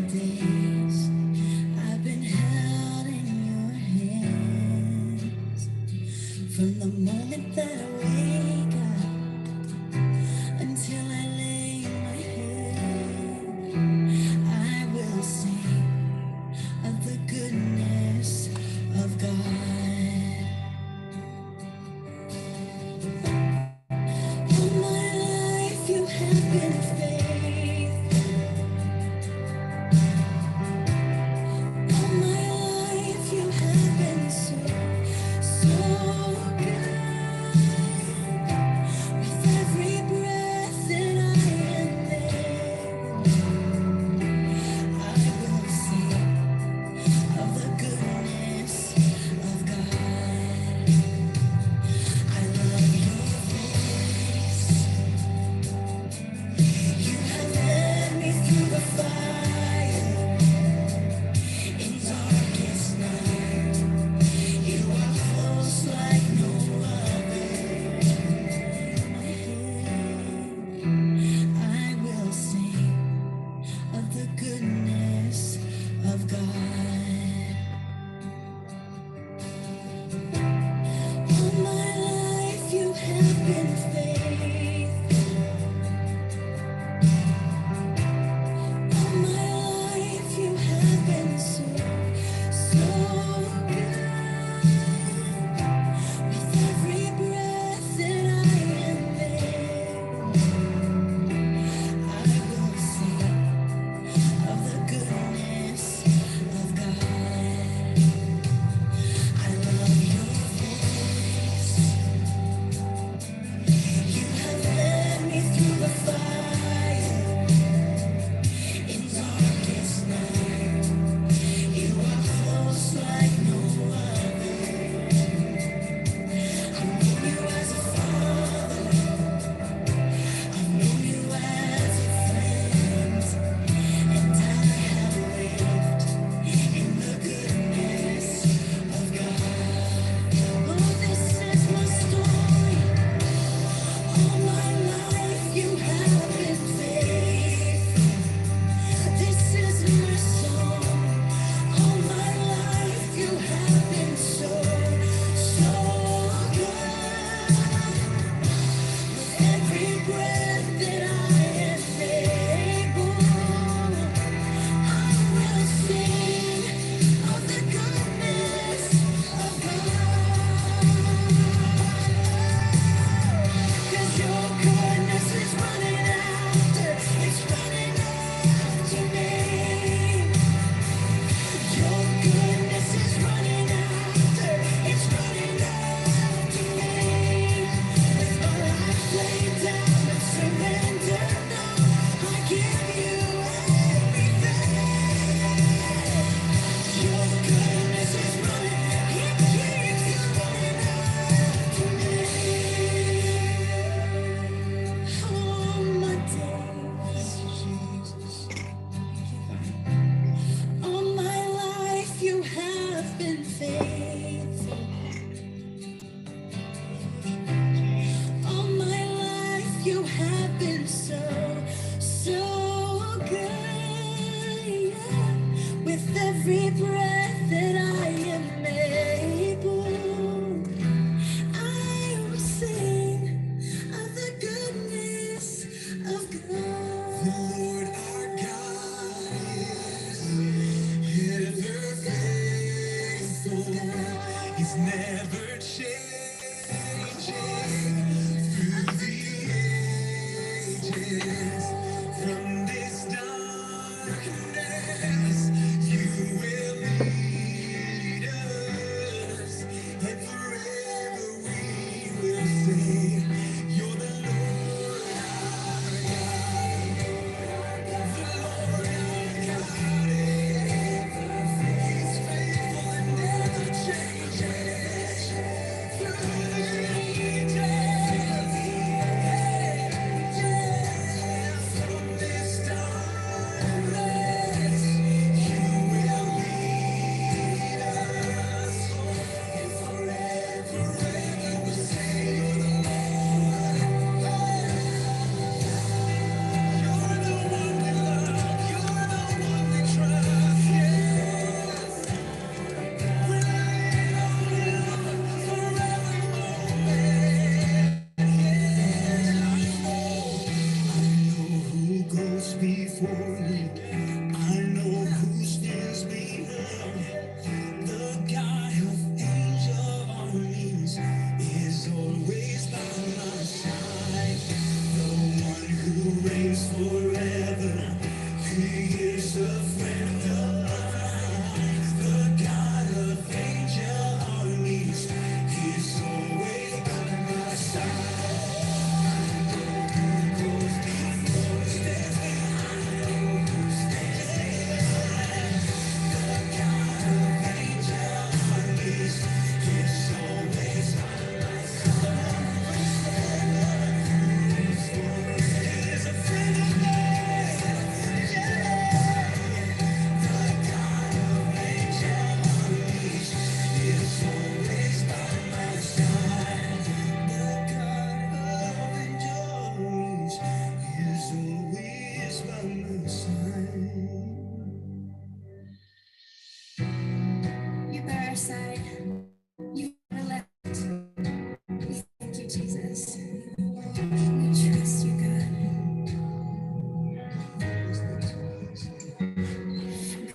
days I've been held in your hands. From the moment that I wake up until I lay my head, I will sing of the goodness of God. All my life you have been faithful. All my life you have been so, so good. With every breath that I am able, I will sing of the goodness of God. I love your voice. You have led me through the fire in darkest night. You are close like no other. I will sing of the goodness of God. All my life you have been faithful. All my life you have been so, so good. With every breath that I am able, I will sing of the goodness of God. I love your voice. You have led me through the fire in darkest night. You are close like no other. I know you as a father. I know you as a friend. And I have lived in the goodness of God. Oh, this is my story. All my life you have been faithful. This is my song. All my life you have been so, so good. Every breath that I am able, I will sing of the goodness of God. 'Cause your goodness is running after, it's running after me. Your goodness is running after, it's running after me. With my life laid down and surrendered now, I give you everything. Your goodness is running, it keeps running after me. All my days, Jesus. All my life you have been faithful. All my life you have been so, so good. Yeah. With every breath that I am able, I will sing of the goodness of God. The Lord our God is ever faithful. He's never changing through the ages. From this darkness, you will lead. goes before me. I know who stands behind. The God of angel armies is always by my side. The one who reigns forever. He is a friend of mine. The God of angel armies is always by my side. Goes before, stands behind, stands behind. The God of angel armies is always by my side. He is a friend of mine. Yeah. The God of angel armies is always by my side. The God of angel armies is always by my side. You're by our side. You've never left. We thank you, Jesus. We trust you, God.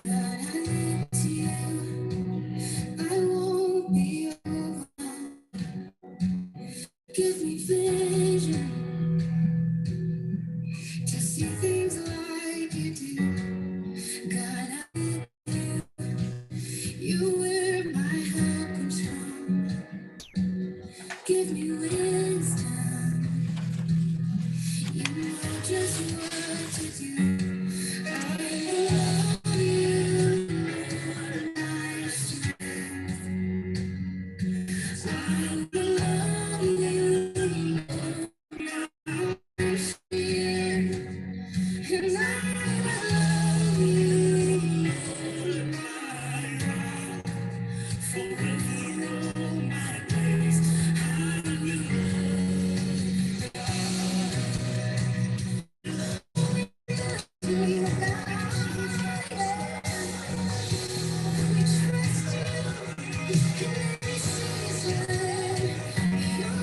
God, I look to you. I won't be overwhelmed. Give me vision to see things like you do. God, I look to you. You where my help comes from. Give me wisdom. You know just what to do. I love you, my strength. I love you, my shield. And I love you, my rock. Forever all my days, I will be we trust you in every season. You're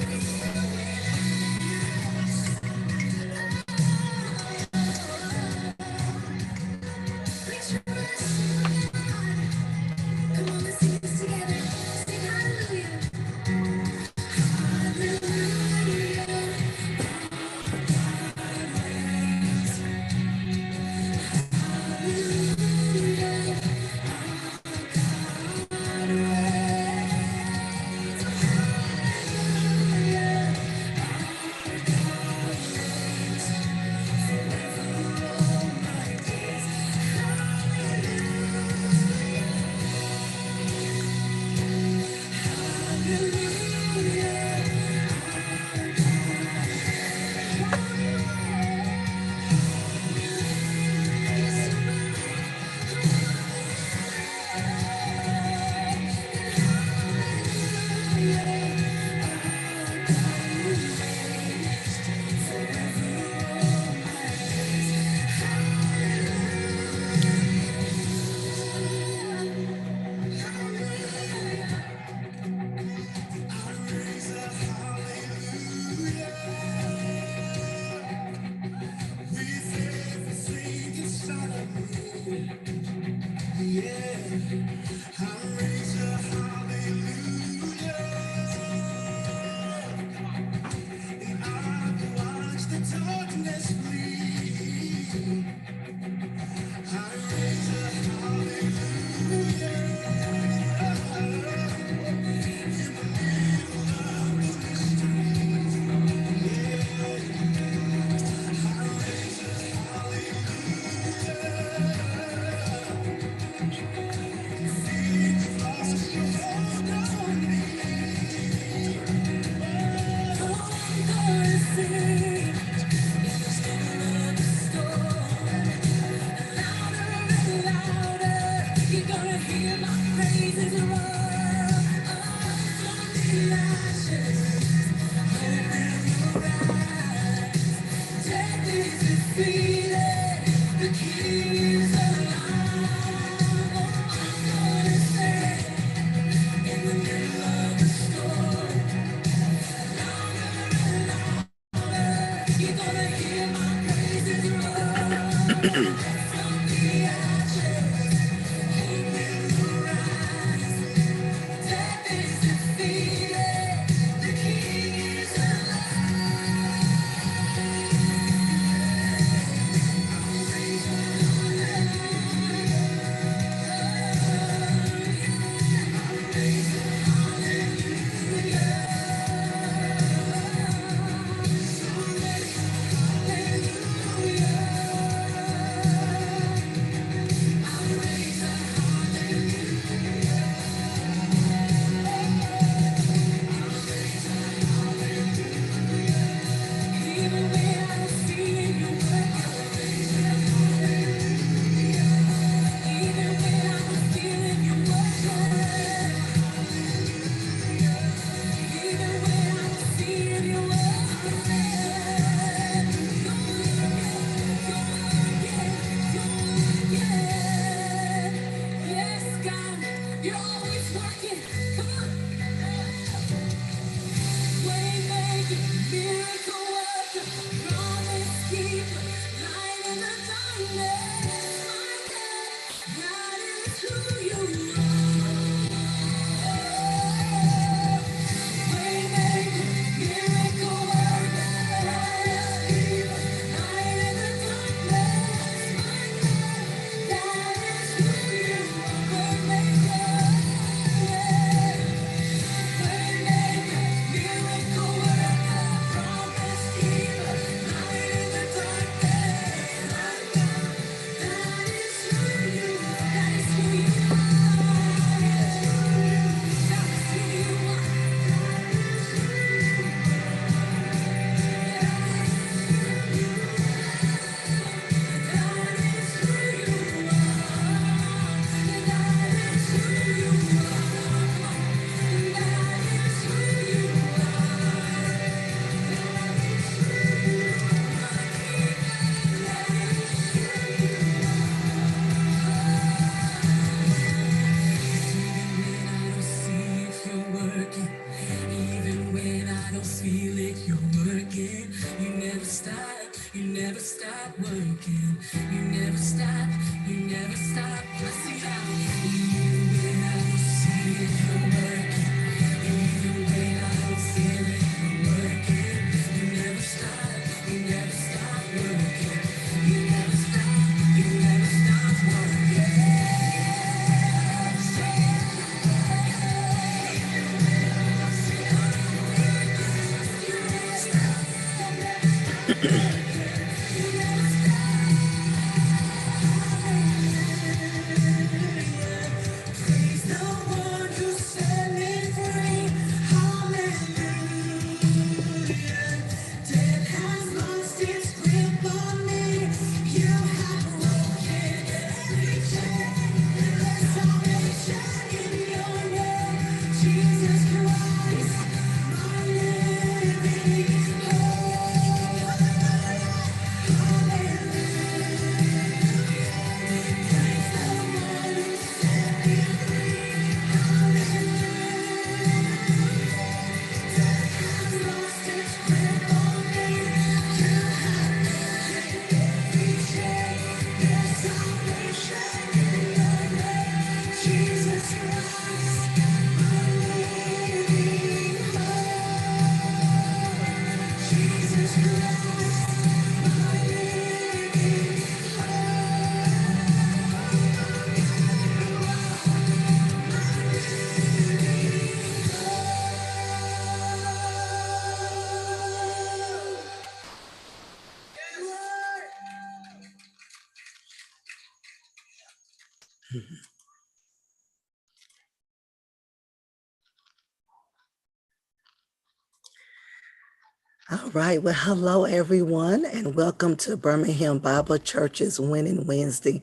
All right. Well, hello, everyone, and welcome to Birmingham Bible Church's Winning Wednesday.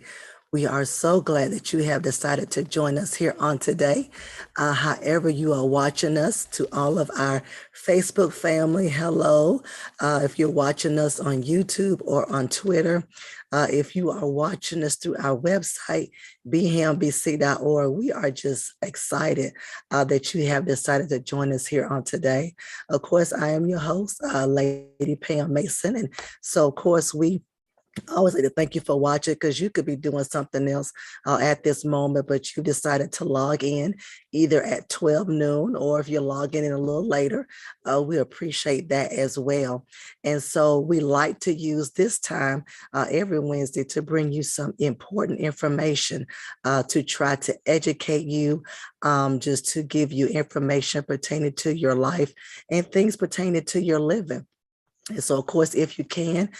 We are so glad that you have decided to join us here on today. However, you are watching us, to all of our Facebook family, hello. If you're watching us on YouTube or on Twitter, if you are watching us through our website, bhambc.org, we are just excited that you have decided to join us here on today. Of course, I am your host, Lady Pam Mason. And so, of course, we I always like to thank you for watching because you could be doing something else at this moment, but you decided to log in either at 12 noon or if you're logging in a little later, we appreciate that as well. And so we like to use this time every Wednesday to bring you some important information to try to educate you, just to give you information pertaining to your life and things pertaining to your living. And so, of course, if you can,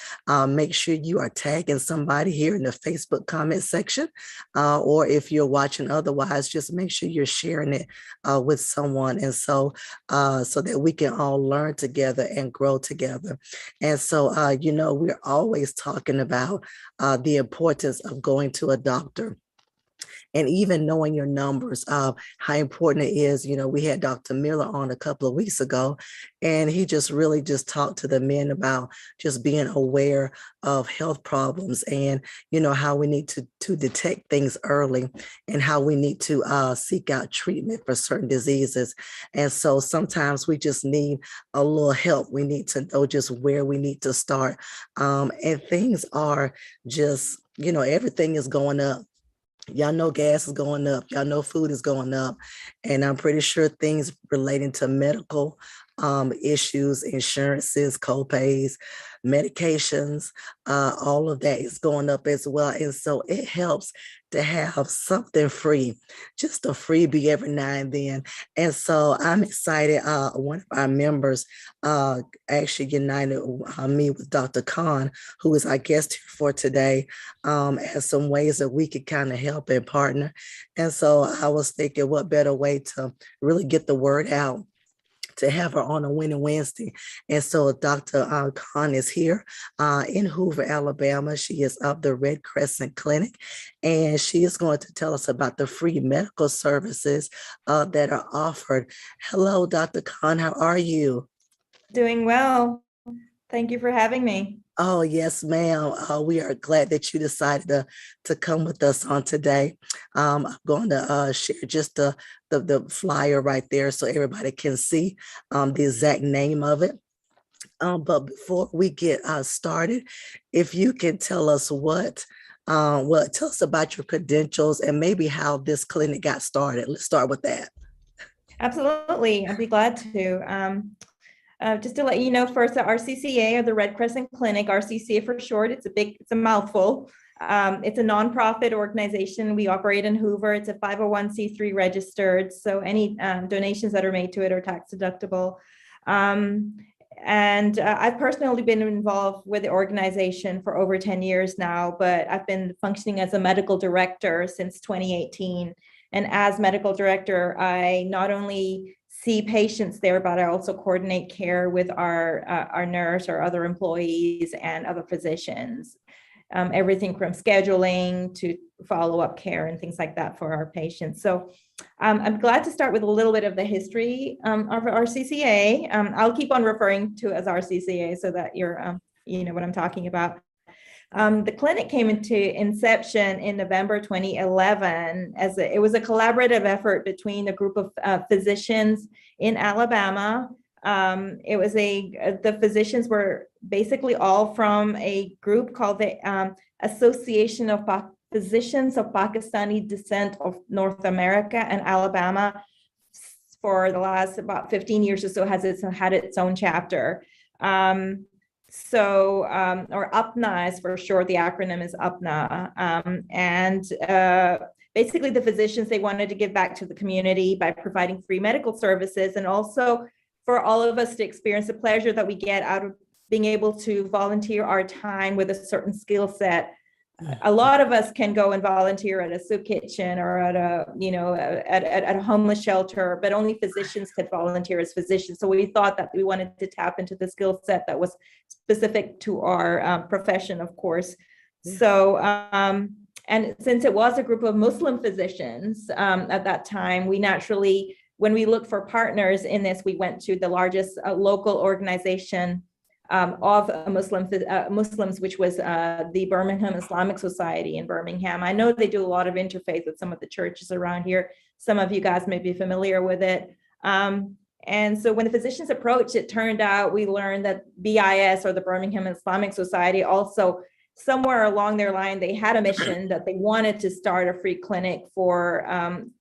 make sure you are tagging somebody here in the Facebook comment section, or if you're watching otherwise, just make sure you're sharing it with someone, and so that we can all learn together and grow together. And so, we're always talking about the importance of going to a doctor and even knowing your numbers, how important it is. We had Dr. Miller on a couple of weeks ago, and he just really just talked to the men about just being aware of health problems and, how we need to detect things early and how we need to seek out treatment for certain diseases. And so sometimes we just need a little help. We need to know just where we need to start. And things are just, everything is going up. Y'all know gas is going up. Y'all know food is going up. And I'm pretty sure things relating to medical issues, insurances, copays, medications, all of that is going up as well. And so it helps to have something free, just a freebie every now and then. And so I'm excited. One of our members actually united me with Dr. Khan, who is our guest here for today, as some ways that we could kind of help and partner. And so I was thinking, what better way to really get the word out to have her on a Winning Wednesday. And so Dr. Khan is here in Hoover, Alabama. She is of the Red Crescent Clinic, and she is going to tell us about the free medical services that are offered. Hello, Dr. Khan, how are you? Doing well. Thank you for having me. Oh, yes, ma'am. We are glad that you decided to come with us on today. I'm going to share just the flyer right there so everybody can see the exact name of it. But before we get started, if you can tell us tell us about your credentials and maybe how this clinic got started. Let's start with that. Absolutely. I'd be glad to. Just to let you know first, the RCCA, or the Red Crescent Clinic, RCCA for short, it's a mouthful. It's a nonprofit organization. We operate in Hoover. It's a 501c3 registered, so any donations that are made to it are tax deductible. And I've personally been involved with the organization for over 10 years now, but I've been functioning as a medical director since 2018. And as medical director, I not only see patients there, but I also coordinate care with our nurse or other employees and other physicians. Everything from scheduling to follow-up care and things like that for our patients. So I'm glad to start with a little bit of the history of RCCA. I'll keep on referring to as RCCA so that you know what I'm talking about. The clinic came into inception in November 2011 it was a collaborative effort between a group of physicians in Alabama. The physicians were basically all from a group called the Association of Physicians of Pakistani Descent of North America, and Alabama for the last about 15 years or so had its own chapter. Or UPNA is for short, the acronym is UPNA. Basically the physicians, they wanted to give back to the community by providing free medical services, and also for all of us to experience the pleasure that we get out of being able to volunteer our time with a certain skill set. A lot of us can go and volunteer at a soup kitchen or at a homeless shelter, but only physicians could volunteer as physicians. So we thought that we wanted to tap into the skill set that was specific to our profession, of course. So, and since it was a group of Muslim physicians at that time, we naturally, when we looked for partners in this, we went to the largest local organization of Muslims, which was the Birmingham Islamic Society in Birmingham. I know they do a lot of interfaith with some of the churches around here. Some of you guys may be familiar with it. And so when the physicians approached, it turned out we learned that BIS, or the Birmingham Islamic Society, also somewhere along their line, they had a mission that they wanted to start a free clinic for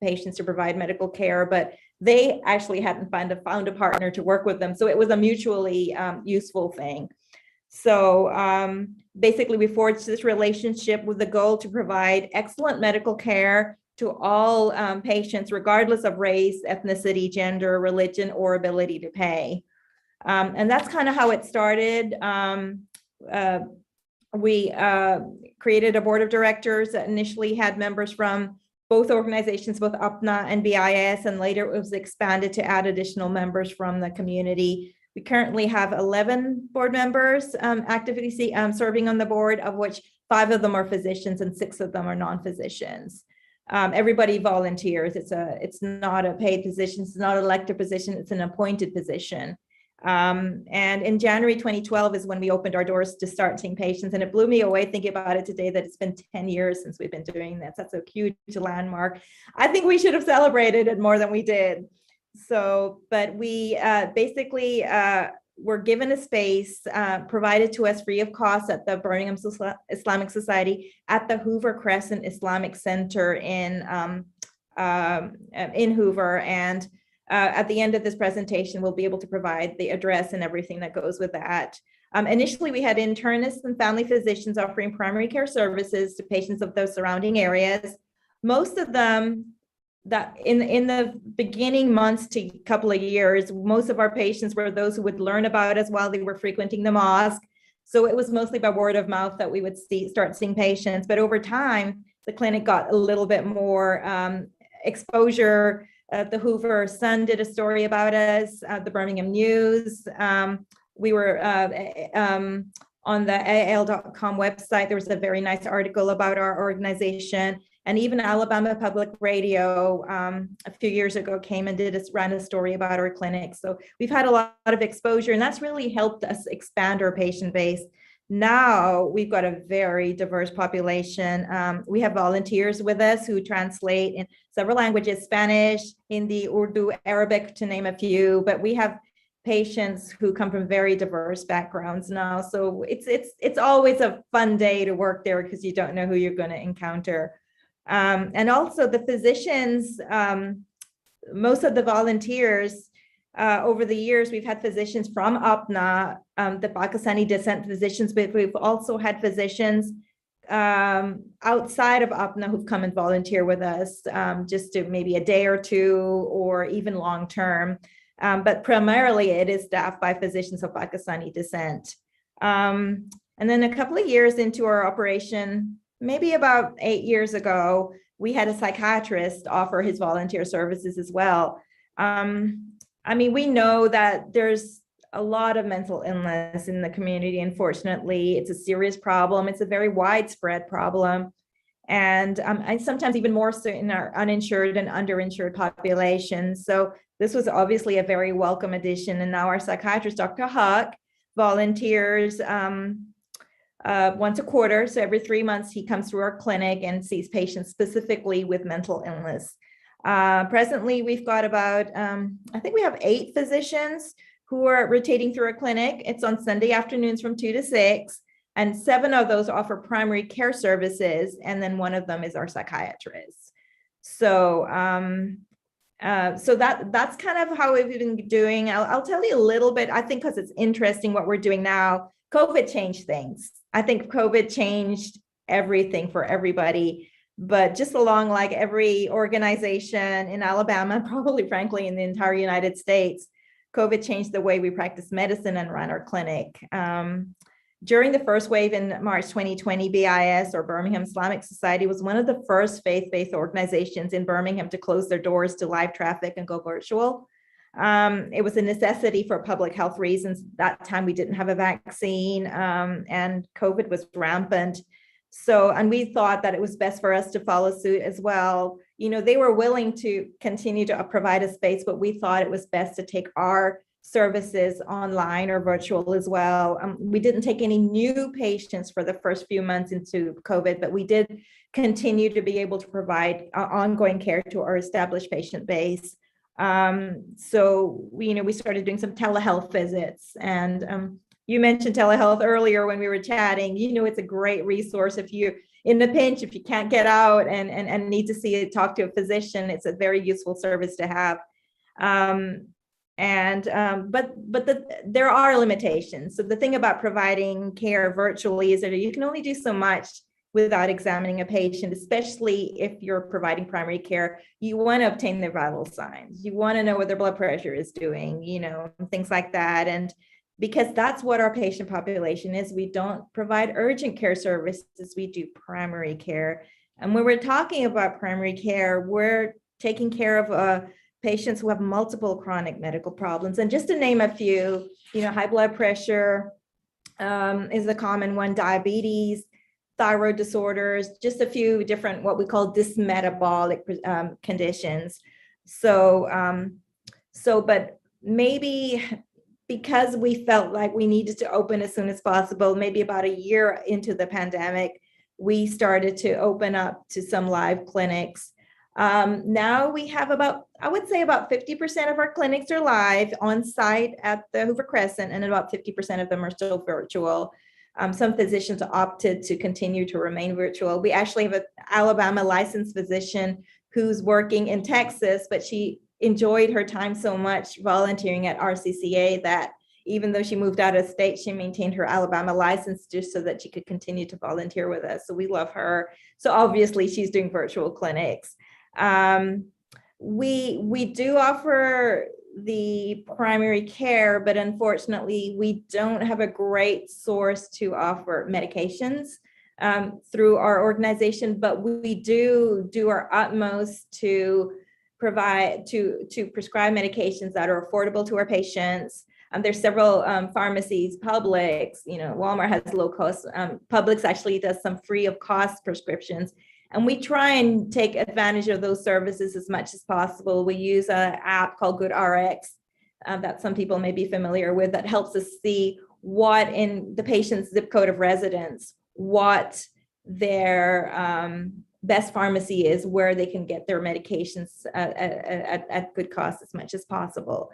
patients to provide medical care, but they actually hadn't found a partner to work with them. So it was a mutually useful thing. So basically, we forged this relationship with the goal to provide excellent medical care to all patients, regardless of race, ethnicity, gender, religion, or ability to pay. And that's kind of how it started. We created a board of directors that initially had members from both organizations, both UPNA and BIS, and later it was expanded to add additional members from the community. We currently have 11 board members actively serving on the board, of which 5 of them are physicians and 6 of them are non-physicians. Everybody volunteers. It's not a paid position. It's not an elected position. It's an appointed position. And in January 2012 is when we opened our doors to start seeing patients. And it blew me away thinking about it today that it's been 10 years since we've been doing this. That's a huge landmark. I think we should have celebrated it more than we did. So, but we basically were given a space provided to us free of cost at the Birmingham Islamic Society at the Hoover Crescent Islamic Center in Hoover. And at the end of this presentation, we'll be able to provide the address and everything that goes with that. Initially, we had internists and family physicians offering primary care services to patients of those surrounding areas. Most of them, that in the beginning months to couple of years, most of our patients were those who would learn about us while they were frequenting the mosque. So it was mostly by word of mouth that we would start seeing patients. But over time, the clinic got a little bit more exposure. The Hoover Sun did a story about us, the Birmingham News. We were on the AL.com website. There was a very nice article about our organization. And even Alabama Public Radio a few years ago came and ran a story about our clinic. So we've had a lot of exposure, and that's really helped us expand our patient base. Now we've got a very diverse population. We have volunteers with us who translate in several languages: Spanish, Hindi, Urdu, Arabic, to name a few. But we have patients who come from very diverse backgrounds now. So it's always a fun day to work there because you don't know who you're going to encounter. And also the physicians, most of the volunteers, over the years, we've had physicians from UPNA, the Pakistani descent physicians, but we've also had physicians outside of UPNA who've come and volunteer with us, just to maybe a day or two or even long term. But primarily it is staffed by physicians of Pakistani descent. And then a couple of years into our operation, maybe about 8 years ago, we had a psychiatrist offer his volunteer services as well. I mean, we know that there's a lot of mental illness in the community. Unfortunately, it's a serious problem. It's a very widespread problem. And sometimes even more so in our uninsured and underinsured populations. So this was obviously a very welcome addition. And now our psychiatrist, Dr. Huck, volunteers once a quarter. So every 3 months, he comes through our clinic and sees patients specifically with mental illness. Presently, we've got about, I think we have 8 physicians who are rotating through our clinic. It's on Sunday afternoons from 2 to 6, and 7 of those offer primary care services, and then 1 of them is our psychiatrist. So, that's kind of how we've been doing. I'll tell you a little bit, I think, because it's interesting what we're doing now. COVID changed things. I think COVID changed everything for everybody. But just along like every organization in Alabama, probably frankly in the entire United States, COVID changed the way we practice medicine and run our clinic. During the first wave in March 2020, BIS, or Birmingham Islamic Society, was one of the first faith-based organizations in Birmingham to close their doors to live traffic and go virtual. It was a necessity for public health reasons. That time we didn't have a vaccine, and COVID was rampant. So, and we thought that it was best for us to follow suit as well. You know, they were willing to continue to provide a space, but we thought it was best to take our services online or virtual as well. We didn't take any new patients for the first few months into COVID, but we did continue to be able to provide ongoing care to our established patient base. So we started doing some telehealth visits, and You mentioned telehealth earlier when we were chatting. It's a great resource if you're in a pinch, if you can't get out and need to talk to a physician. It's a very useful service to have. There are limitations. So the thing about providing care virtually is that you can only do so much without examining a patient, especially if you're providing primary care. You want to obtain their vital signs. You want to know what their blood pressure is doing, things like that. And because that's what our patient population is, we don't provide urgent care services, we do primary care. And when we're talking about primary care, we're taking care of patients who have multiple chronic medical problems. And just to name a few, high blood pressure is a common one, diabetes, thyroid disorders, just a few different what we call dysmetabolic conditions. But maybe because we felt like we needed to open as soon as possible, maybe about a year into the pandemic, we started to open up to some live clinics. Now we have I would say about 50% of our clinics are live on site at the Hoover Crescent, and about 50% of them are still virtual. Some physicians opted to continue to remain virtual. We actually have an Alabama licensed physician who's working in Texas, but she enjoyed her time so much volunteering at RCCA that even though she moved out of state, she maintained her Alabama license just so that she could continue to volunteer with us. So we love her. So obviously she's doing virtual clinics. We do offer the primary care, but unfortunately we don't have a great source to offer medications through our organization, but we do our utmost to prescribe medications that are affordable to our patients. There's several pharmacies, Publix, Walmart has low cost. Publix actually does some free of cost prescriptions. And we try and take advantage of those services as much as possible. We use an app called GoodRx that some people may be familiar with that helps us see what in the patient's zip code of residence, what their best pharmacy is, where they can get their medications at good cost as much as possible.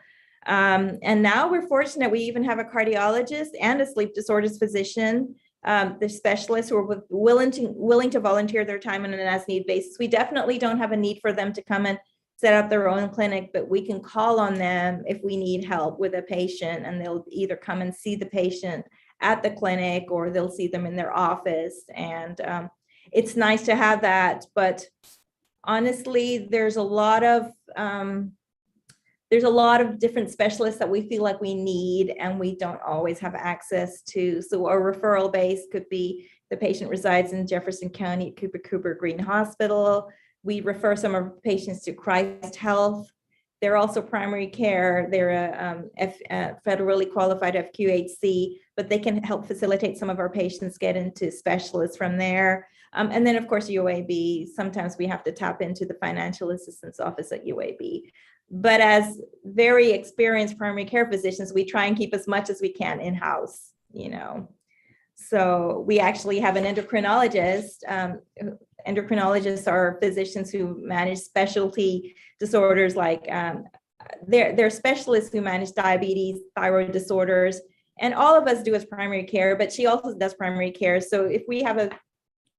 And now we're fortunate, we even have a cardiologist and a sleep disorders physician. The specialists who are willing to volunteer their time on an as-need basis. We definitely don't have a need for them to come and set up their own clinic, but we can call on them if we need help with a patient, and they'll either come and see the patient at the clinic or they'll see them in their office. And it's nice to have that, but honestly, there's a lot of different specialists that we feel like we need and we don't always have access to. So our referral base could be the patient resides in Jefferson County at Cooper Green Hospital. We refer some of our patients to Christ Health. They're also primary care. They're a federally qualified FQHC, but they can help facilitate some of our patients get into specialists from there. And then of course, UAB, sometimes we have to tap into the financial assistance office at UAB. But as very experienced primary care physicians, we try and keep as much as we can in-house, So we actually have an endocrinologist. Endocrinologists are physicians who manage specialty disorders like they're specialists who manage diabetes, thyroid disorders, and all of us do as primary care, but she also does primary care. So if we have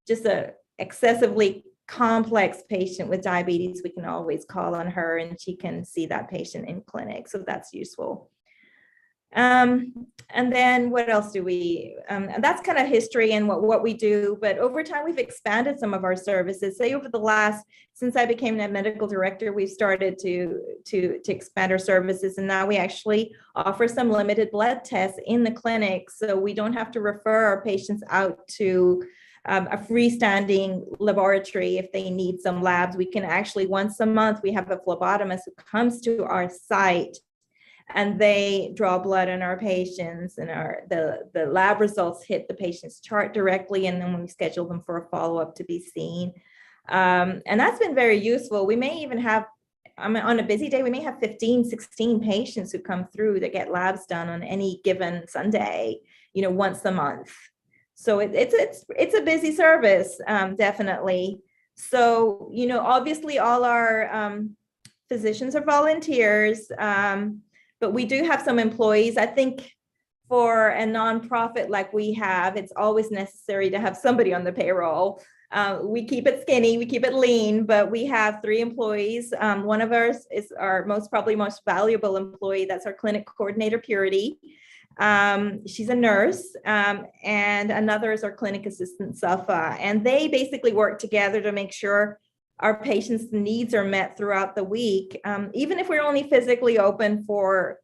just a excessively complex patient with diabetes, we can always call on her and she can see that patient in clinic. So that's useful. And then what else do we, and that's kind of history and what we do, but over time we've expanded some of our services. Say over the since I became a medical director, we've started to expand our services, and now we actually offer some limited blood tests in the clinic. So we don't have to refer our patients out to a freestanding laboratory if they need some labs. We can actually, once a month, we have a phlebotomist who comes to our site and they draw blood on our patients, and the lab results hit the patient's chart directly, and then we schedule them for a follow-up to be seen. And that's been very useful. We may even have, on a busy day, we may have 15, 16 patients who come through that get labs done on any given Sunday, once a month. So it's a busy service, definitely. So, obviously all our physicians are volunteers, but we do have some employees. I think for a nonprofit like we have, it's always necessary to have somebody on the payroll. We keep it skinny, we keep it lean, but we have 3 employees. One of ours is our probably most valuable employee. That's our clinic coordinator, Purity. She's a nurse, and another is our clinic assistant, Safa. And they basically work together to make sure our patients' needs are met throughout the week. Even if we're only physically open for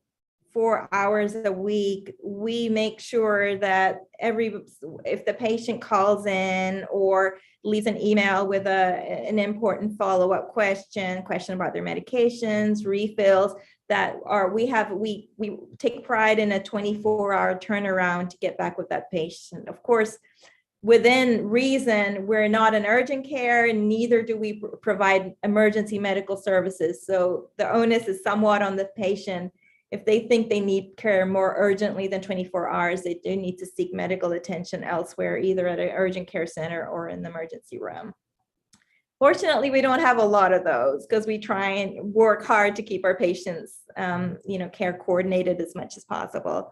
4 hours a week, we make sure that if the patient calls in or leaves an email with an important follow-up question about their medications, refills, we take pride in a 24-hour turnaround to get back with that patient. Of course, within reason, we're not an urgent care, and neither do we provide emergency medical services. So the onus is somewhat on the patient. If they think they need care more urgently than 24 hours, they do need to seek medical attention elsewhere, either at an urgent care center or in the emergency room. Fortunately, we don't have a lot of those because we try and work hard to keep our patients, care coordinated as much as possible.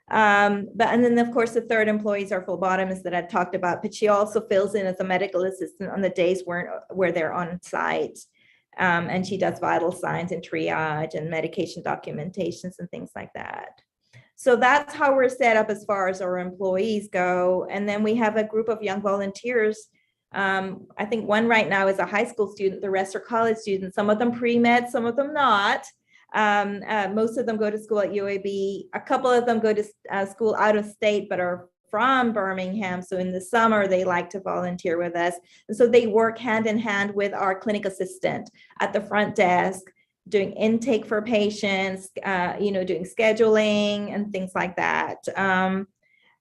And then of course, the third employee is our phlebotomist that I talked about, but she also fills in as a medical assistant on the days where they're on site. And she does vital signs and triage and medication documentations and things like that. So that's how we're set up as far as our employees go. And then we have a group of young volunteers. I think one right now is a high school student, the rest are college students, some of them pre-med, some of them not. Most of them go to school at UAB. A couple of them go to school out of state, but are from Birmingham. So in the summer, they like to volunteer with us. And so they work hand in hand with our clinic assistant at the front desk, doing intake for patients, doing scheduling and things like that.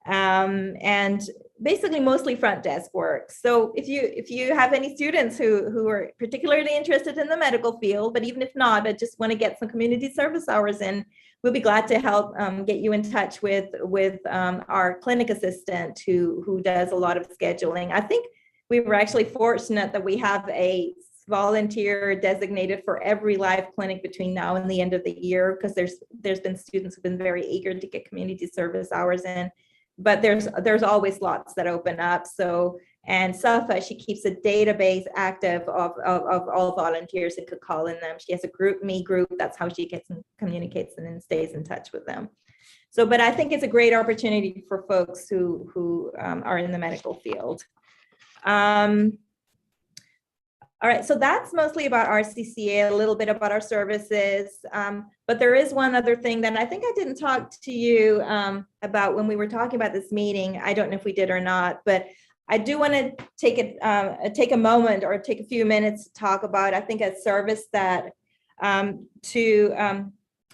And basically mostly front desk work. So if you have any students who are particularly interested in the medical field, but even if not, but just want to get some community service hours in, we'll be glad to help get you in touch with our clinic assistant who does a lot of scheduling. I think we were actually fortunate that we have a volunteer designated for every live clinic between now and the end of the year, because there's been students who've been very eager to get community service hours in. But there's always lots that open up. So, and Safa, she keeps a database active of all volunteers and could call in them. She has a me group. That's how she gets and communicates and stays in touch with them. So, but I think it's a great opportunity for folks who are in the medical field. All right, so that's mostly about RCCA, a little bit about our services. But there is one other thing that I think I didn't talk to you about when we were talking about this meeting. I don't know if we did or not, but I do want to take a moment or take a few minutes to talk about, I think, a service that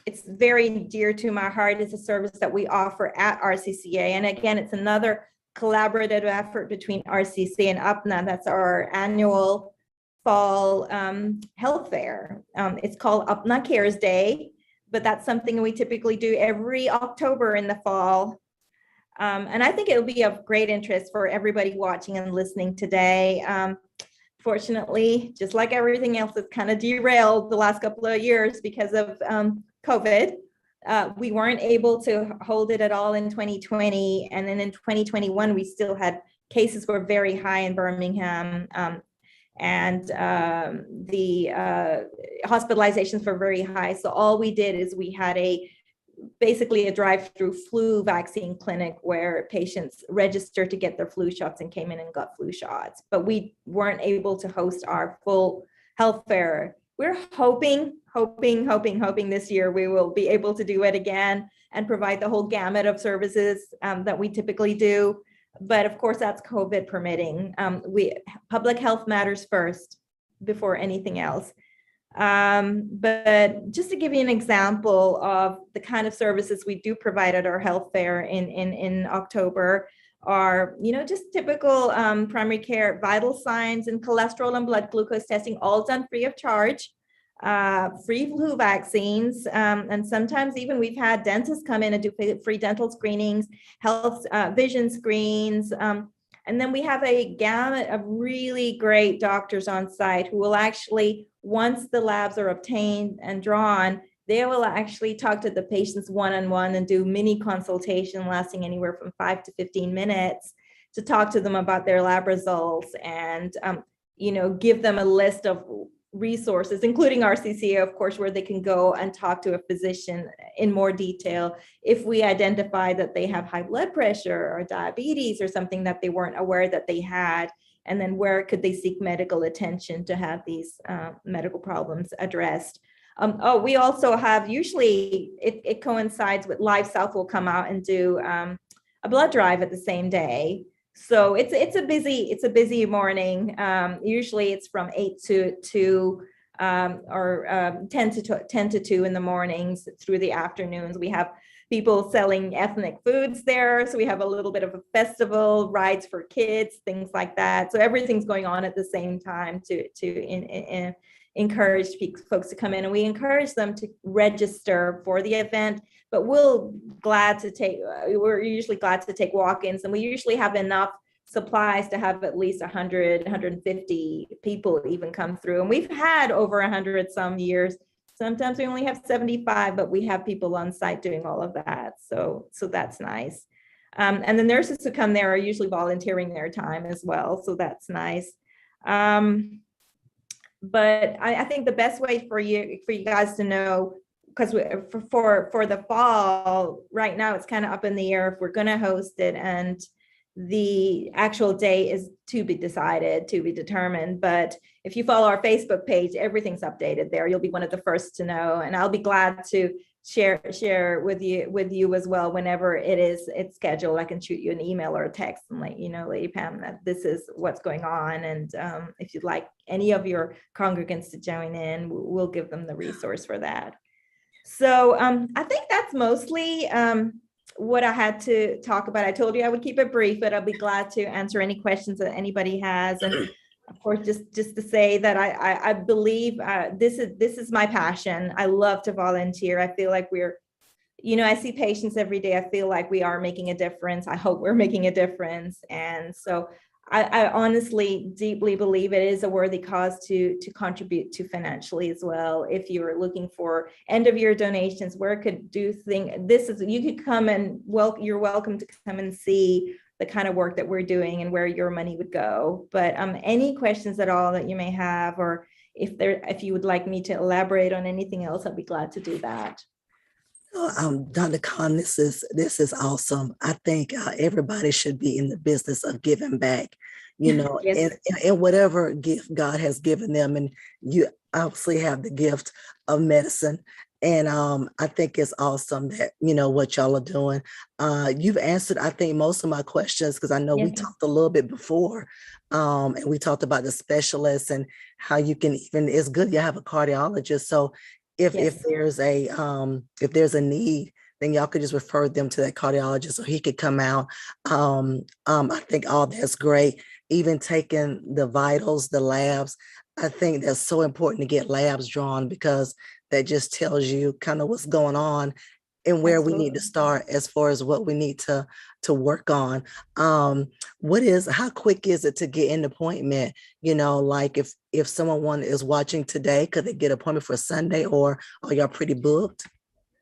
it's very dear to my heart. It's a service that we offer at RCCA. And again, it's another collaborative effort between RCCA and UPNA. That's our annual fall health fair. It's called UPNA Cares Day, but that's something we typically do every October in the fall. And I think it'll be of great interest for everybody watching and listening today. Fortunately, just like everything else, it's kind of derailed the last couple of years because of COVID. We weren't able to hold it at all in 2020. And then in 2021, we still had cases were very high in Birmingham. And the hospitalizations were very high. So all we did is we had basically a drive-through flu vaccine clinic where patients registered to get their flu shots and came in and got flu shots. But we weren't able to host our full health fair. We're hoping this year we will be able to do it again and provide the whole gamut of services that we typically do. But of course, that's COVID permitting. Public health matters first before anything else. But just to give you an example of the kind of services we do provide at our health fair in October are, just typical primary care, vital signs and cholesterol and blood glucose testing, all done free of charge. Free flu vaccines, and sometimes even we've had dentists come in and do free dental screenings, health vision screens, and then we have a gamut of really great doctors on site who will actually, once the labs are obtained and drawn, They will actually talk to the patients one-on-one and do mini consultation lasting anywhere from 5 to 15 minutes to talk to them about their lab results and, give them a list of resources, including RCCA, of course, where they can go and talk to a physician in more detail if we identify that they have high blood pressure or diabetes or something that they weren't aware that they had, and then where could they seek medical attention to have these medical problems addressed. We also have, usually it coincides with Live South will come out and do a blood drive at the same day. So it's a busy morning. Usually it's from 8 to 2 or 10 to 2 in the mornings through the afternoons. We have people selling ethnic foods there. So we have a little bit of a festival, rides for kids, things like that. So everything's going on at the same time to encourage folks to come in, and we encourage them to register for the event, but we're usually glad to take walk-ins, and we usually have enough supplies to have at least 100, 150 people even come through. And we've had over 100 some years. Sometimes we only have 75, but we have people on site doing all of that. So that's nice. And the nurses who come there are usually volunteering their time as well. So that's nice. But I think the best way for you guys to know, because for the fall, right now it's kind of up in the air if we're going to host it, and the actual date is to be decided, to be determined. But if you follow our Facebook page, everything's updated there. You'll be one of the first to know, and I'll be glad to share with you as well whenever it's scheduled. I can shoot you an email or a text and let you know, Lady Pam, that this is what's going on. And if you'd like any of your congregants to join in, we'll give them the resource for that. So I think that's mostly what I had to talk about. I told you I would keep it brief, but I'll be glad to answer any questions that anybody has. And of course, just to say that I believe this is my passion. I love to volunteer. I feel like I see patients every day. I feel like we are making a difference. I hope we're making a difference. And so I honestly deeply believe it is a worthy cause to contribute to financially as well. If you're looking for end of year donations, where could do things, you could come and you're welcome to come and see the kind of work that we're doing and where your money would go. But any questions at all that you may have, or if you would like me to elaborate on anything else, I'd be glad to do that. Dr. Khan, this is awesome. I think everybody should be in the business of giving back, Yes. and whatever gift God has given them. And you obviously have the gift of medicine. And I think it's awesome that, what y'all are doing. You've answered, I think, most of my questions, because I know we talked a little bit before, and we talked about the specialists and how you can it's good you have a cardiologist. So if there's a need, then y'all could just refer them to that cardiologist so he could come out. I think all that's great. Even taking the vitals, the labs, I think that's so important to get labs drawn, because that just tells you kind of what's going on and where we need to start as far as what we need to work on. How quick is it to get an appointment? Like if someone is watching today, could they get an appointment for Sunday, or are y'all pretty booked?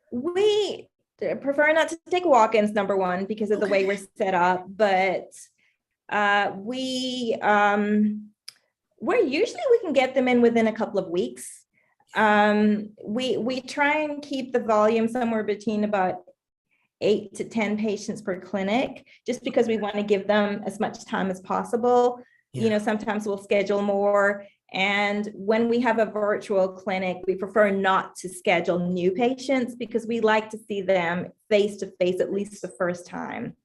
We prefer not to take walk-ins, number one, because of the way we're set up, but we can get them in within a couple of weeks. We try and keep the volume somewhere between about 8 to 10 patients per clinic, just because we want to give them as much time as possible. Sometimes we'll schedule more. And when we have a virtual clinic, we prefer not to schedule new patients, because we like to see them face to face at least the first time.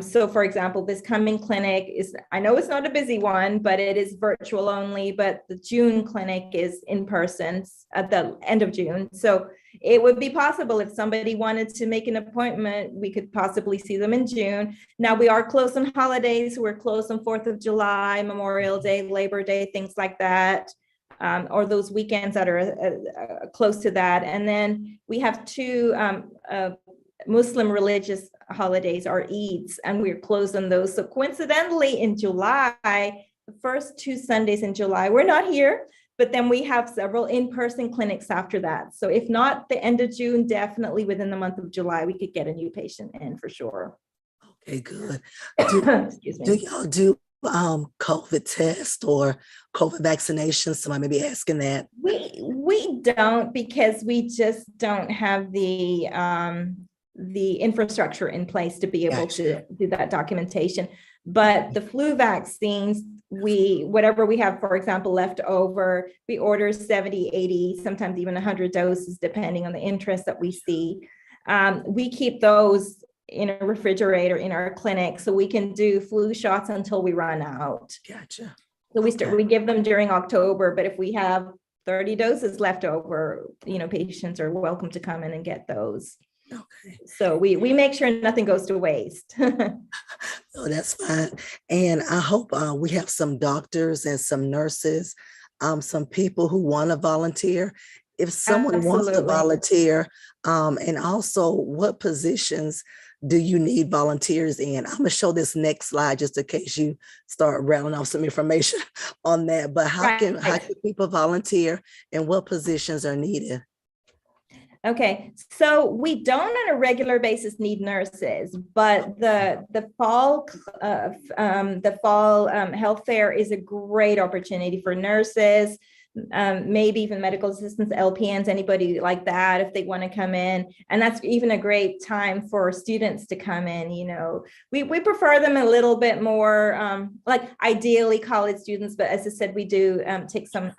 So for example, this coming clinic I know it's not a busy one, but it is virtual only, but the June clinic is in person at the end of June. So it would be possible if somebody wanted to make an appointment, we could possibly see them in June. Now we are closed on holidays. We're closed on 4th of July, Memorial Day, Labor Day, things like that. Or those weekends that are close to that. And then we have two Muslim religious holidays, our Eids, and we're closed on those. So coincidentally, in July, the first 2 Sundays in July, we're not here, but then we have several in-person clinics after that. So if not the end of June, definitely within the month of July, we could get a new patient in for sure. Okay, good. Excuse Do me. y'all do COVID test or COVID vaccinations? Somebody may be asking that. We don't, because we just don't have the infrastructure in place to be able to do that documentation. But the flu vaccines, whatever we have, for example, left over, we order 70, 80, sometimes even 100 doses, depending on the interest that we see. We keep those in a refrigerator in our clinic, so we can do flu shots until we run out. Gotcha. So we give them during October, but if we have 30 doses left over, patients are welcome to come in and get those. Okay. So we make sure nothing goes to waste. Oh, that's fine. And I hope we have some doctors and some nurses, some people who want to volunteer. If someone wants to Absolutely. volunteer, and also what positions do you need volunteers in? I'm going to show this next slide just in case you start rattling off some information on that. But how can people volunteer and what positions are needed? Okay, so we don't on a regular basis need nurses, but the fall health fair is a great opportunity for nurses, maybe even medical assistants, LPNs, anybody like that, if they want to come in. And that's even a great time for students to come in. We prefer them a little bit more, like ideally college students, but as I said, we do take some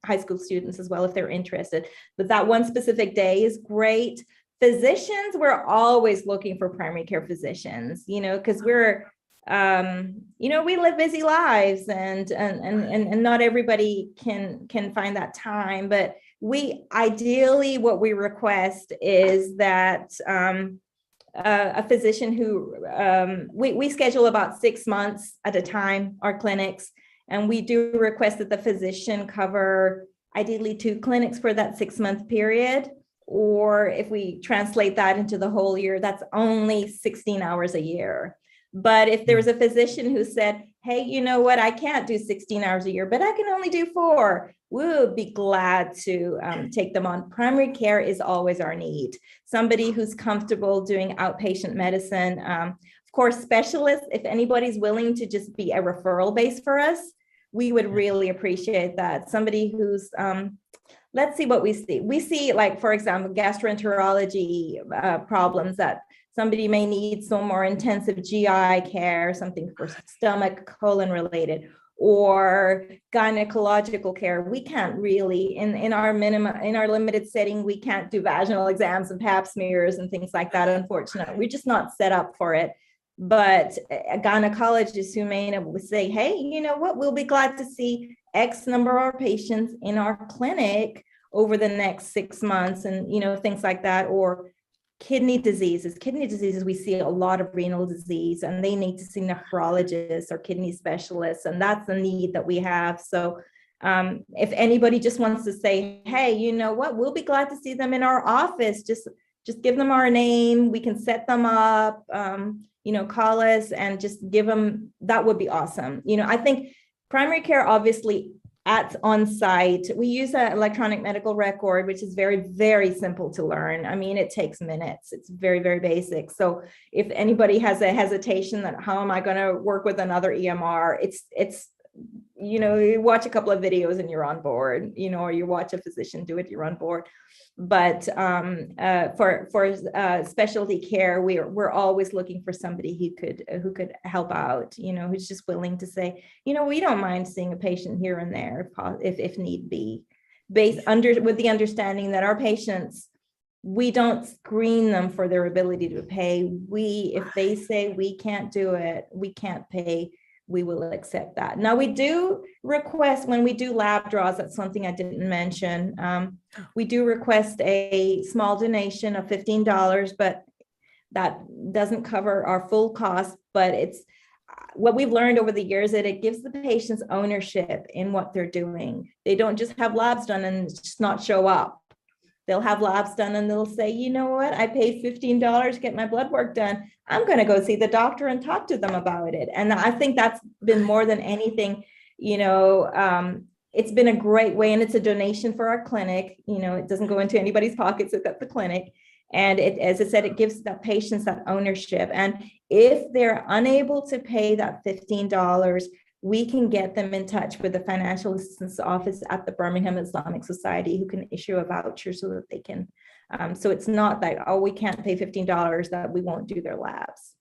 high school students as well if they're interested. But that one specific day is great. Physicians, we're always looking for primary care physicians, because we're we live busy lives, and not everybody can find that time. But we ideally, what we request is that a physician who we schedule about 6 months at a time, our clinics, and we do request that the physician cover ideally 2 clinics for that 6-month period. Or if we translate that into the whole year, that's only 16 hours a year. But if there was a physician who said, hey, you know what, I can't do 16 hours a year, but I can only do 4, we would be glad to take them on. Primary care is always our need. Somebody who's comfortable doing outpatient medicine. Of course, specialists, if anybody's willing to just be a referral base for us, we would really appreciate that. Somebody who's, let's see what we see. We see, like, for example, gastroenterology problems that somebody may need some more intensive GI care, something for stomach, colon related, or gynecological care. We can't really, in our limited setting, we can't do vaginal exams and pap smears and things like that, unfortunately. We're just not set up for it. But a gynecologist who may say, hey, you know what, we'll be glad to see X number of patients in our clinic over the next 6 months, and things like that. Or kidney diseases, we see a lot of renal disease, and they need to see nephrologists or kidney specialists, and that's the need that we have. So if anybody just wants to say, hey, you know what, we'll be glad to see them in our office, just give them our name, we can set them up, call us and just give them, that would be awesome. I think primary care, obviously, on site, we use an electronic medical record, which is very, very simple to learn. I mean, it takes minutes. It's very, very basic. So if anybody has a hesitation that how am I going to work with another EMR, it's you watch a couple of videos and you're on board, or you watch a physician do it, you're on board. But for specialty care, we're always looking for somebody who could help out, who's just willing to say, we don't mind seeing a patient here and there if need be, with the understanding that our patients, we don't screen them for their ability to pay. If they say we can't do it, we can't pay, we will accept that. Now, we do request, when we do lab draws, that's something I didn't mention. We do request a small donation of $15, but that doesn't cover our full cost. But it's what we've learned over the years, that it gives the patients ownership in what they're doing. They don't just have labs done and just not show up. They'll have labs done and they'll say, you know what, I paid $15 to get my blood work done. I'm going to go see the doctor and talk to them about it. And I think that's been more than anything, it's been a great way, and it's a donation for our clinic. It doesn't go into anybody's pockets except the clinic. And it, as I said, it gives the patients that ownership. And if they're unable to pay that $15, we can get them in touch with the financial assistance office at the Birmingham Islamic Society, who can issue a voucher so that they can. So it's not that, oh, we can't pay $15, that we won't do their labs.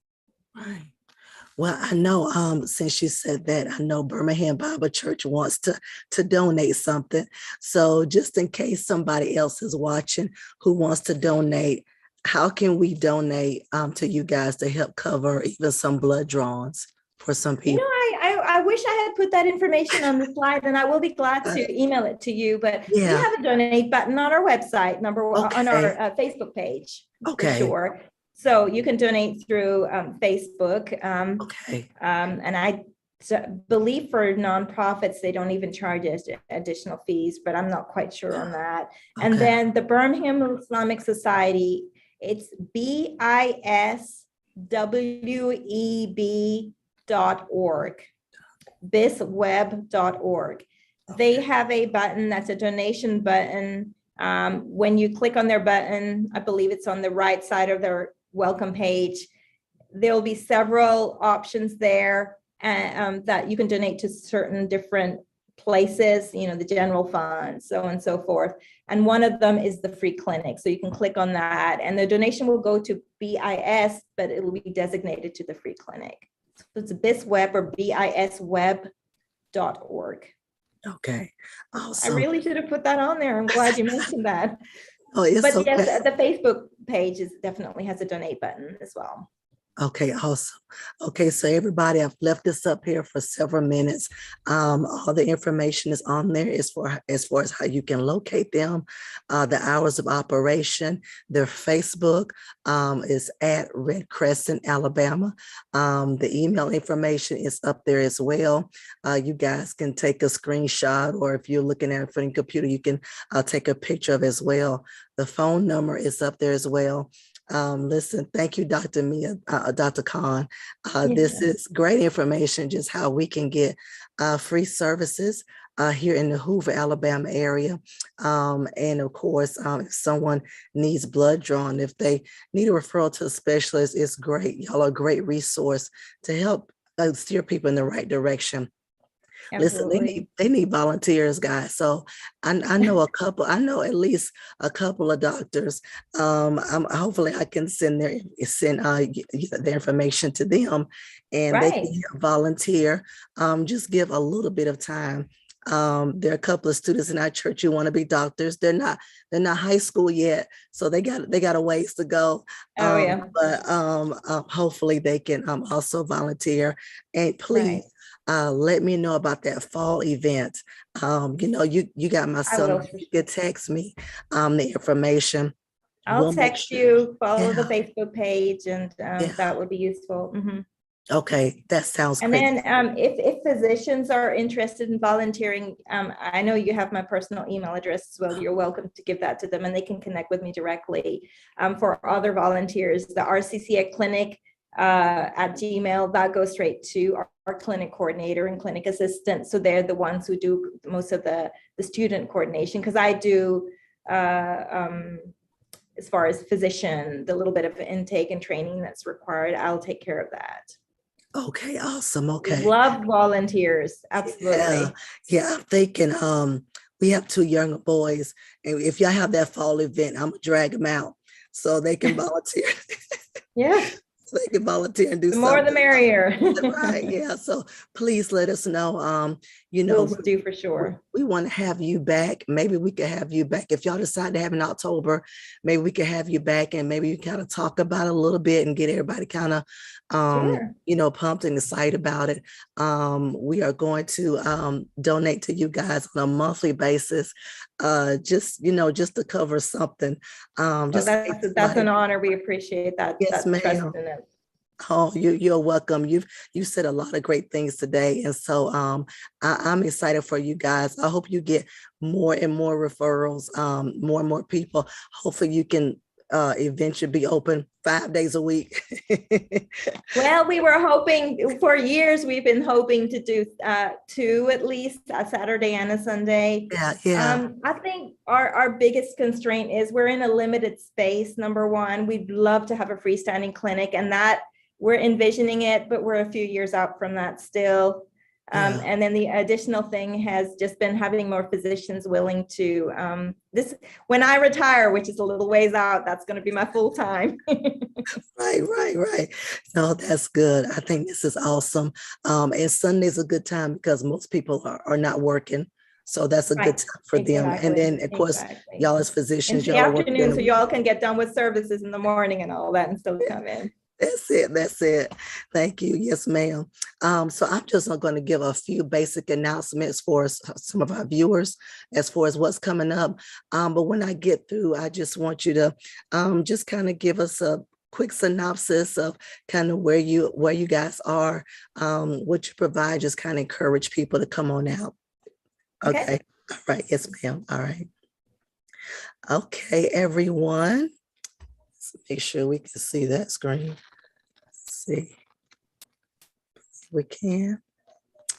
Right. Well, I know since you said that, I know Birmingham Bible Church wants to donate something. So just in case somebody else is watching who wants to donate, how can we donate to you guys to help cover even some blood draws for some people? I wish I had put that information on the slide, and I will be glad to email it to you, but we Yeah. have a donate button on our website, on our Okay. Facebook page, for Okay. sure. So you can donate through Facebook. Okay. And I believe for nonprofits, they don't even charge us additional fees, but I'm not quite sure on that. And Okay. then the Birmingham Islamic Society, it's bisweb.org, bisweb.org. They have a button that's a donation button. When you click on their button, I believe it's on the right side of their welcome page, there'll be several options there that you can donate to certain different places, the general fund, so on and so forth. And one of them is the free clinic. So you can click on that, and the donation will go to BIS, but it will be designated to the free clinic. So it's bisweb or bisweb.org. Okay. Awesome. I really should have put that on there. I'm glad you mentioned that. Oh, it's But okay. yes, the Facebook page definitely has a donate button as well. Okay, awesome. Okay, so everybody, I've left this up here for several minutes. All the information is on there as far as how you can locate them, the hours of operation. Their Facebook is at Red Crescent, Alabama. The email information is up there as well. You guys can take a screenshot, or if you're looking at it from your computer, you can take a picture of it as well. The phone number is up there as well. Listen, thank you, Dr. Mia, Dr. Khan. This is great information, just how we can get free services here in the Hoover, Alabama area. And of course, if someone needs blood drawn, if they need a referral to a specialist, it's great. Y'all are a great resource to help steer people in the right direction. Absolutely. Listen, they need volunteers, guys. So I know at least a couple of doctors. Hopefully I can send their information to them, and they can volunteer. Just give a little bit of time. There are a couple of students in our church who want to be doctors. They're not high school yet, so they got a ways to go. But hopefully they can also volunteer. And please. Let me know about that fall event. You got my son. You can text me the information. I'll text you, follow the Facebook page, and that would be useful. Mm-hmm. Okay, that sounds great. And then if physicians are interested in volunteering, I know you have my personal email address as well. You're welcome to give that to them, and they can connect with me directly. For other volunteers, the RCCA clinic at Gmail, that goes straight to our clinic coordinator and clinic assistant. So they're the ones who do most of the student coordination, because I do as far as physician, the little bit of intake and training that's required, I'll take care of that. Okay, awesome. Okay. Love volunteers. Absolutely. Yeah, I'm thinking we have 2 young boys, and if y'all have that fall event, I'm gonna drag them out so they can volunteer. Yeah. They can volunteer and do the more the merrier. Right. Yeah. So please let us know. We'll do for sure. We want to have you back. Maybe we could have you back. If y'all decide to have in October, maybe we could have you back, and maybe you kind of talk about it a little bit and get everybody kind of pumped and excited about it. We are going to donate to you guys on a monthly basis, just to cover something. That's an honor. We appreciate that. Yes, ma'am. Oh, you're welcome. You said a lot of great things today, and so I'm excited for you guys. I hope you get more and more referrals, more and more people. Hopefully, you can eventually be open 5 days a week? Well, we were hoping for years, we've been hoping to do two at least, a Saturday and a Sunday. Yeah. I think our biggest constraint is we're in a limited space. Number one, we'd love to have a freestanding clinic, and that we're envisioning it, but we're a few years out from that still. And then the additional thing has just been having more physicians willing to when I retire, which is a little ways out, that's going to be my full time. Right. No, that's good. I think this is awesome. And Sunday's a good time because most people are not working. So that's a good time for them. And then, of course, y'all as physicians, in the y'all are working. afternoon, so y'all can get done with services in the morning and all that and still come in. That's it. Thank you. Yes, ma'am. So I'm just going to give a few basic announcements for some of our viewers as far as what's coming up. But when I get through, I just want you to just kind of give us a quick synopsis of kind of where you guys are, what you provide, just kind of encourage people to come on out. Okay. All right. Yes, ma'am. All right. Okay, everyone. Let's make sure we can see that screen. See, we can.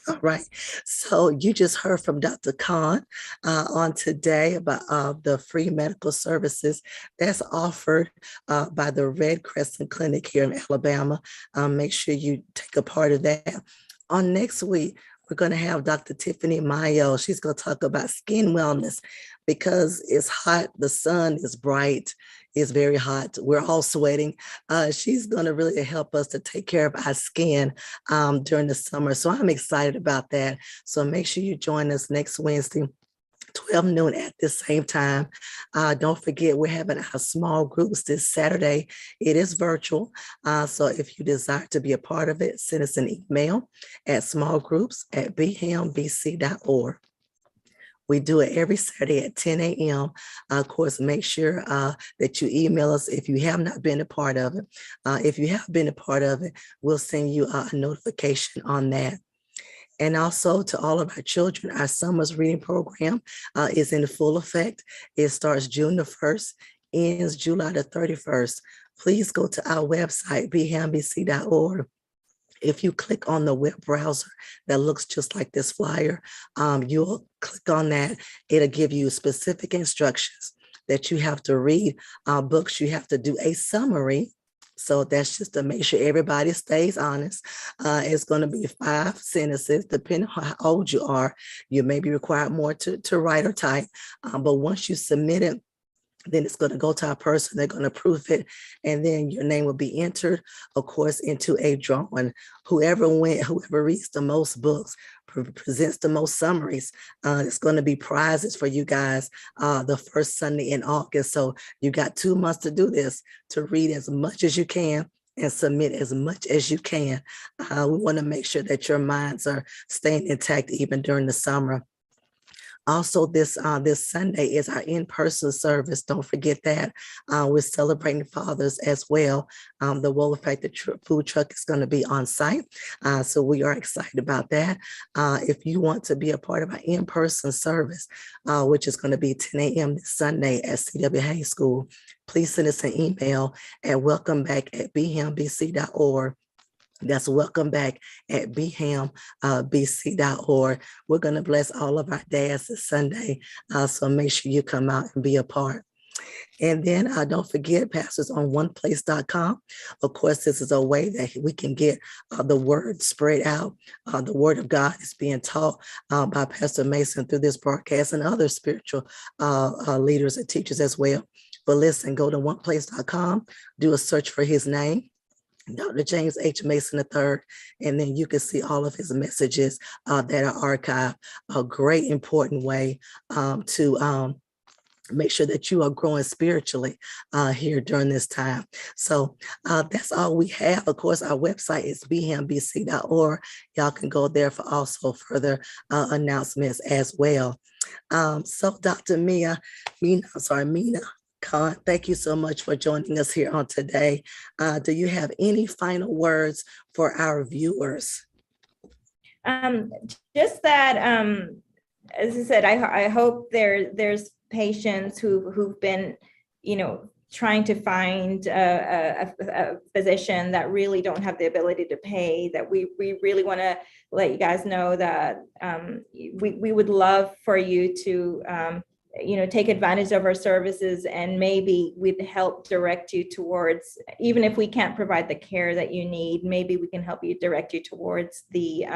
All right. So you just heard from Dr. Khan on today about the free medical services that's offered by the Red Crescent Clinic here in Alabama. Make sure you take a part of that. On next week, we're going to have Dr. Tiffany Mayo. She's going to talk about skin wellness because it's hot. The sun is bright. It's very hot. We're all sweating. She's going to really help us to take care of our skin during the summer. So I'm excited about that. So make sure you join us next Wednesday, 12 noon at the same time. Don't forget, we're having our small groups this Saturday. It is virtual. So if you desire to be a part of it, send us an email at smallgroups@bhambc.org. We do it every Saturday at 10 a.m. Of course, make sure that you email us if you have not been a part of it. If you have been a part of it, we'll send you a notification on that. And also to all of our children, our summer's reading program is in full effect. It starts June the 1st, ends July the 31st. Please go to our website, bhambc.org. If you click on the web browser that looks just like this flyer, you'll click on that. It'll give you specific instructions that you have to read books. You have to do a summary. So that's just to make sure everybody stays honest. It's going to be 5 sentences, depending on how old you are. You may be required more to write or type. But once you submit it, then it's going to go to our person. They're going to proof it. And then your name will be entered, of course, into a drawing. Whoever reads the most books, presents the most summaries, it's going to be prizes for you guys the first Sunday in August. So you got 2 months to do this, to read as much as you can and submit as much as you can. We want to make sure that your minds are staying intact even during the summer. Also, this Sunday is our in-person service. Don't forget that. We're celebrating fathers as well. The Wool Factor food truck is going to be on site. So we are excited about that. If you want to be a part of our in-person service, which is going to be 10 a.m. this Sunday at C.W. Hayes School, please send us an email at welcomeback@bhambc.org. That's welcome back at bhambc.org. We're going to bless all of our dads this Sunday. So make sure you come out and be a part. And then don't forget, pastors on oneplace.com. Of course, this is a way that we can get the word spread out. The word of God is being taught by Pastor Mason through this broadcast and other spiritual leaders and teachers as well. But listen, go to oneplace.com, do a search for his name, Dr. James H. Mason III, and then you can see all of his messages that are archived. A great important way to make sure that you are growing spiritually here during this time. So that's all we have. Of course, our website is bhambc.org. Y'all can go there for also further announcements as well. So Dr. Mina Khan, thank you so much for joining us here on today. Do you have any final words for our viewers? Just that, as I said, I hope there's patients who've been, trying to find a physician that really don't have the ability to pay, that we really want to let you guys know that we would love for you to take advantage of our services, and maybe we'd help direct you towards, even if we can't provide the care that you need, maybe we can help you direct you towards the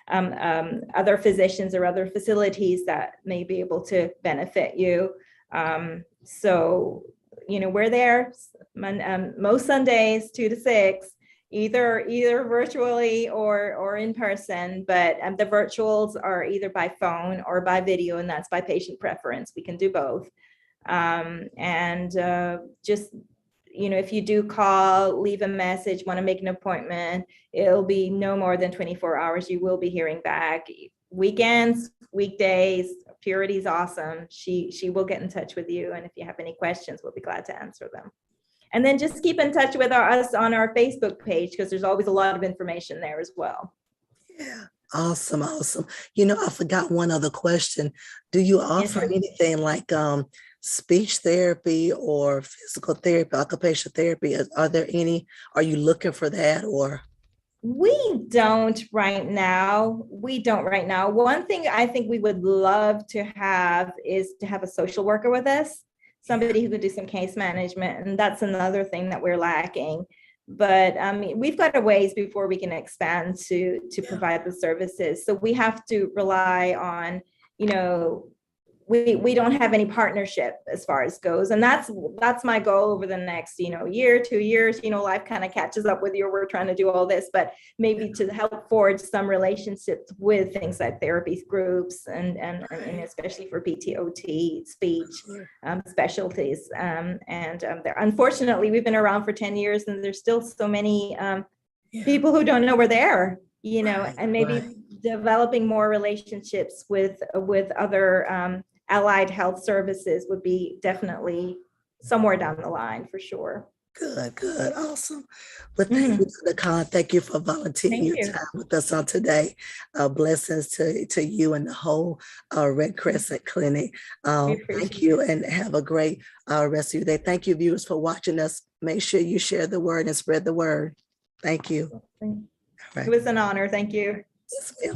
other physicians or other facilities that may be able to benefit you. So we're there most Sundays 2 to 6, either virtually or in person, but the virtuals are either by phone or by video, and that's by patient preference. We can do both. Just if you do call, leave a message, want to make an appointment, it'll be no more than 24 hours. You will be hearing back. Weekends, weekdays, Purity's awesome. She will get in touch with you, and if you have any questions, we'll be glad to answer them. And then just keep in touch with us on our Facebook page, because there's always a lot of information there as well. Yeah, awesome. I forgot one other question. Do you offer anything like speech therapy or physical therapy, occupational therapy? Are you looking for that, or? We don't right now. One thing I think we would love to have is to have a social worker with us, somebody who could do some case management. And that's another thing that we're lacking. But we've got a ways before we can expand to provide the services. So we have to rely on, we don't have any partnership as far as goes. And that's my goal over the next, year, 2 years. Life kind of catches up with you. We're trying to do all this, but maybe to help forge some relationships with things like therapy groups and especially for PTOT, speech specialties. Unfortunately, we've been around for 10 years, and there's still so many people who don't know we're there, and maybe developing more relationships with other allied health services would be definitely somewhere down the line for sure. Good. Awesome. Well, thank you, Nicole. Thank you for volunteering your time with us on today. Blessings to you and the whole Red Crescent Clinic. Thank you, and have a great rest of your day. Thank you, viewers, for watching us. Make sure you share the word and spread the word. Thank you. It was an honor. Thank you. Yes, ma'am.